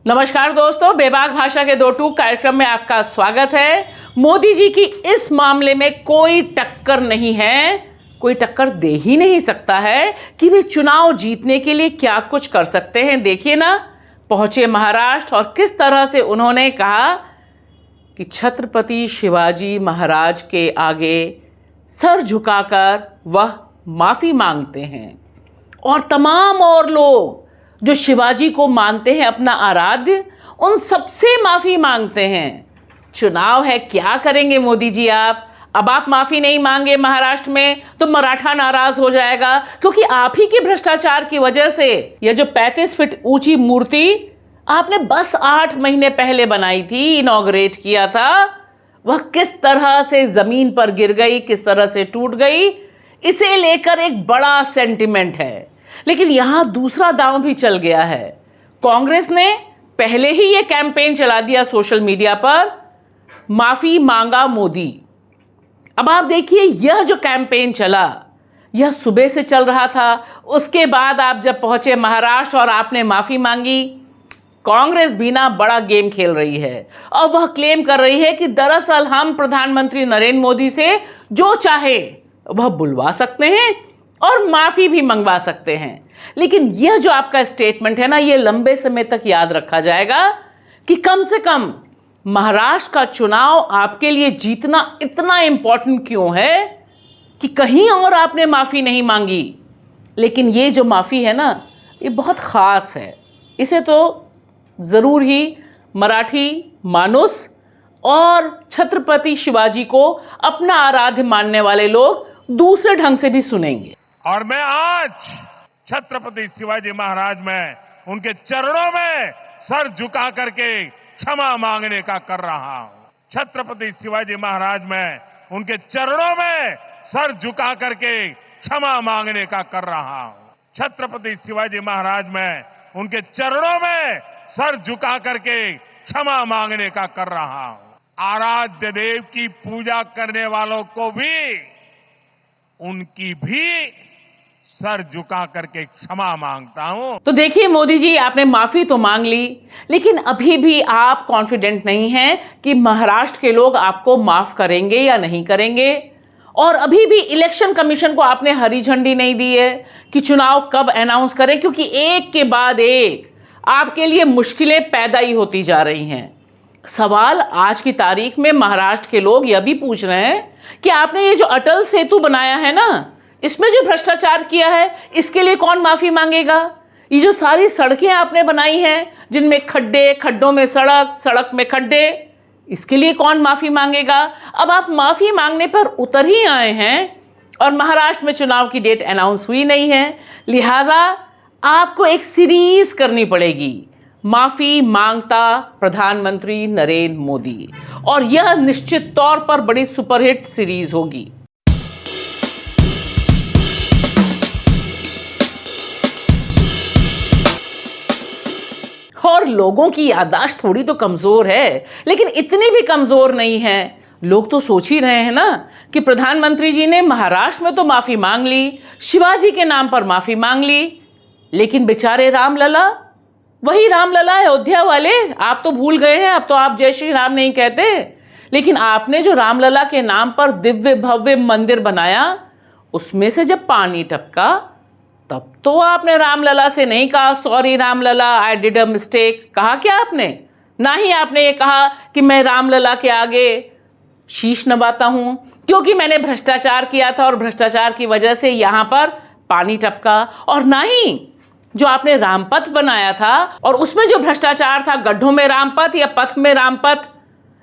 नमस्कार दोस्तों, बेबाक भाषा के दो टूक कार्यक्रम में आपका स्वागत है। मोदी जी की इस मामले में कोई टक्कर नहीं है, कोई टक्कर दे ही नहीं सकता है कि वे चुनाव जीतने के लिए क्या कुछ कर सकते हैं। देखिए ना, पहुंचे महाराष्ट्र और किस तरह से उन्होंने कहा कि छत्रपति शिवाजी महाराज के आगे सर झुकाकर वह माफी मांगते हैं। और तमाम और लोग जो शिवाजी को मानते हैं अपना आराध्य, उन सबसे माफी मांगते हैं। चुनाव है, क्या करेंगे मोदी जी आप? अब आप माफी नहीं मांगे महाराष्ट्र में तो मराठा नाराज हो जाएगा, क्योंकि आप ही के भ्रष्टाचार की वजह से यह जो 35 फीट ऊंची मूर्ति आपने बस 8 महीने पहले बनाई थी, इनॉग्रेट किया था, वह किस तरह से जमीन पर गिर गई, किस तरह से टूट गई, इसे लेकर एक बड़ा सेंटिमेंट है। लेकिन यहां दूसरा दांव भी चल गया है। कांग्रेस ने पहले ही यह कैंपेन चला दिया सोशल मीडिया पर, माफी मांगा मोदी। अब आप देखिए, यह जो कैंपेन चला यह सुबह से चल रहा था। उसके बाद आप जब पहुंचे महाराष्ट्र और आपने माफी मांगी, कांग्रेस भी ना बड़ा गेम खेल रही है और वह क्लेम कर रही है कि दरअसल हम प्रधानमंत्री नरेंद्र मोदी से जो चाहे वह बुलवा सकते हैं और माफी भी मंगवा सकते हैं। लेकिन यह जो आपका स्टेटमेंट है ना, यह लंबे समय तक याद रखा जाएगा कि कम से कम महाराष्ट्र का चुनाव आपके लिए जीतना इतना इंपॉर्टेंट क्यों है कि कहीं और आपने माफी नहीं मांगी। लेकिन ये जो माफी है ना, ये बहुत खास है। इसे तो जरूर ही मराठी मानुस और छत्रपति शिवाजी को अपना आराध्य मानने वाले लोग दूसरे ढंग से भी सुनेंगे। और मैं आज छत्रपति शिवाजी महाराज में उनके चरणों में सर झुका करके क्षमा मांगने का कर रहा हूं। छत्रपति शिवाजी महाराज में उनके चरणों में सर झुका करके क्षमा मांगने का कर रहा हूं। छत्रपति शिवाजी महाराज में उनके चरणों में सर झुका करके क्षमा मांगने का कर रहा हूं। आराध्य देव की पूजा करने वालों को भी उनकी भी सर झुका करके क्षमा मांगता हूं। तो देखिए मोदी जी, आपने माफी तो मांग ली, लेकिन अभी भी आप कॉन्फिडेंट नहीं हैं कि महाराष्ट्र के लोग आपको माफ करेंगे या नहीं करेंगे। और अभी भी इलेक्शन कमीशन को आपने हरी झंडी नहीं दी है कि चुनाव कब अनाउंस करें, क्योंकि एक के बाद एक आपके लिए मुश्किलें पैदा ही होती जा रही हैं। सवाल आज की तारीख में महाराष्ट्र के लोग यह भी पूछ रहे हैं कि आपने ये जो अटल सेतु बनाया है ना, इसमें जो भ्रष्टाचार किया है, इसके लिए कौन माफी मांगेगा? ये जो सारी सड़कें आपने बनाई हैं जिनमें खड्डे, खड्डों में सड़क, सड़क में खड्डे, इसके लिए कौन माफी मांगेगा? अब आप माफी मांगने पर उतर ही आए हैं और महाराष्ट्र में चुनाव की डेट अनाउंस हुई नहीं है, लिहाजा आपको एक सीरीज करनी पड़ेगी, माफी मांगता प्रधानमंत्री नरेंद्र मोदी। और यह निश्चित तौर पर बड़ी सुपरहिट सीरीज होगी। और लोगों की याददाश्त थोड़ी तो कमजोर है, लेकिन इतनी भी कमजोर नहीं है। लोग तो सोच ही रहे हैं ना कि प्रधानमंत्री जी ने महाराष्ट्र में तो माफी मांग ली, शिवाजी के नाम पर माफी मांग ली, लेकिन बेचारे रामलला, वही रामलला अयोध्या वाले, आप तो भूल गए हैं। अब तो आप जय श्री राम नहीं कहते, लेकिन आपने जो रामलला के नाम पर दिव्य भव्य मंदिर बनाया, उसमें से जब पानी टपका तब तो आपने रामलला से नहीं कहा sorry Ramlalla, I did a mistake. कहा क्या आपने? ना ही आपने ये कहा कि मैं रामलला के आगे शीश नवाता हूं क्योंकि मैंने भ्रष्टाचार किया था और भ्रष्टाचार की वजह से यहां पर पानी टपका। और ना ही जो आपने रामपथ बनाया था और उसमें जो भ्रष्टाचार था, गड्ढों में रामपथ या पथ में रामपथ,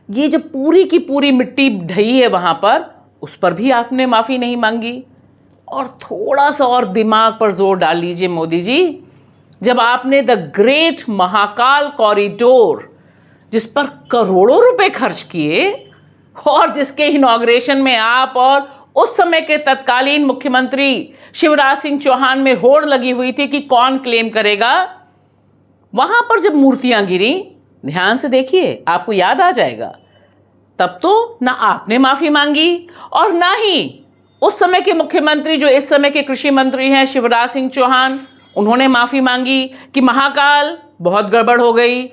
ये जो पूरी की पूरी मिट्टी ढही है वहां पर, उस पर भी आपने माफी नहीं मांगी। और थोड़ा सा और दिमाग पर जोर डाल लीजिए मोदी जी, जब आपने द ग्रेट महाकाल कॉरिडोर, जिस पर करोड़ों रुपए खर्च किए और जिसके इनॉग्रेशन में आप और उस समय के तत्कालीन मुख्यमंत्री शिवराज सिंह चौहान में होड़ लगी हुई थी कि कौन क्लेम करेगा, वहां पर जब मूर्तियां गिरी, ध्यान से देखिए आपको याद आ जाएगा, तब तो ना आपने माफी मांगी और ना ही उस समय के मुख्यमंत्री जो इस समय के कृषि मंत्री हैं शिवराज सिंह चौहान, उन्होंने माफी मांगी कि महाकाल बहुत गड़बड़ हो गई,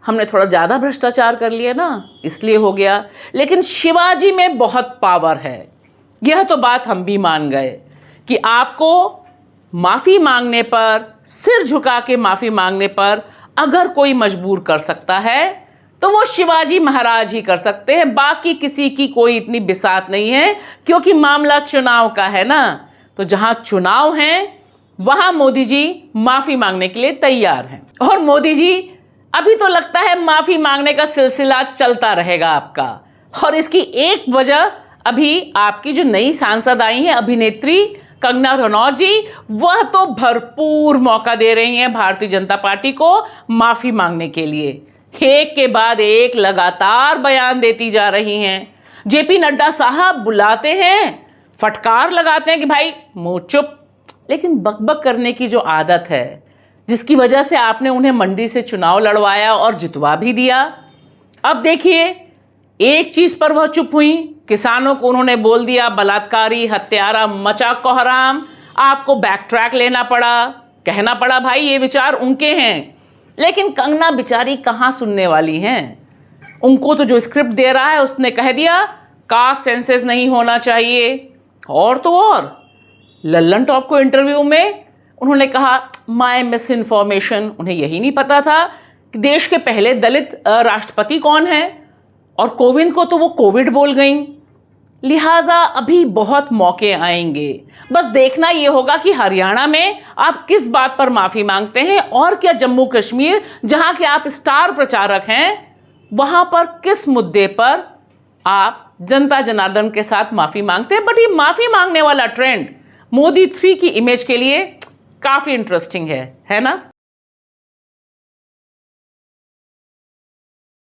हमने थोड़ा ज़्यादा भ्रष्टाचार कर लिया ना, इसलिए हो गया। लेकिन शिवाजी में बहुत पावर है, यह तो बात हम भी मान गए कि आपको माफ़ी मांगने पर, सिर झुका के माफ़ी मांगने पर अगर कोई मजबूर कर सकता है तो वो शिवाजी महाराज ही कर सकते हैं। बाकी किसी की कोई इतनी बिसात नहीं है, क्योंकि मामला चुनाव का है ना। तो जहां चुनाव हैं वहां मोदी जी माफ़ी मांगने के लिए तैयार हैं। और मोदी जी अभी तो लगता है माफ़ी मांगने का सिलसिला चलता रहेगा आपका। और इसकी एक वजह अभी आपकी जो नई सांसद आई हैं, अभिनेत्री कंगना रनौत जी, वह तो भरपूर मौका दे रही हैं भारतीय जनता पार्टी को माफ़ी मांगने के लिए। एक के बाद एक लगातार बयान देती जा रही हैं। जेपी नड्डा साहब बुलाते हैं, फटकार लगाते हैं कि भाई मुंह चुप, लेकिन बकबक करने की जो आदत है, जिसकी वजह से आपने उन्हें मंडी से चुनाव लड़वाया और जितवा भी दिया। अब देखिए, एक चीज पर वह चुप हुई, किसानों को उन्होंने बोल दिया बलात्कारी, हत्यारा, मचा कोहराम। आपको बैक ट्रैक लेना पड़ा, कहना पड़ा भाई ये विचार उनके हैं। लेकिन कंगना बेचारी कहाँ सुनने वाली हैं। उनको तो जो स्क्रिप्ट दे रहा है उसने कह दिया कास्ट सेंसस नहीं होना चाहिए। और तो और लल्लन टॉप को इंटरव्यू में उन्होंने कहा माय मिस इन्फॉर्मेशन, उन्हें यही नहीं पता था कि देश के पहले दलित राष्ट्रपति कौन है, और कोविंद को तो वो कोविड बोल गई। लिहाजा अभी बहुत मौके आएंगे, बस देखना ये होगा कि हरियाणा में आप किस बात पर माफी मांगते हैं, और क्या जम्मू कश्मीर जहां के आप स्टार प्रचारक हैं, वहां पर किस मुद्दे पर आप जनता जनार्दन के साथ माफी मांगते हैं। बट ये माफी मांगने वाला ट्रेंड मोदी 3 की इमेज के लिए काफी इंटरेस्टिंग है ना।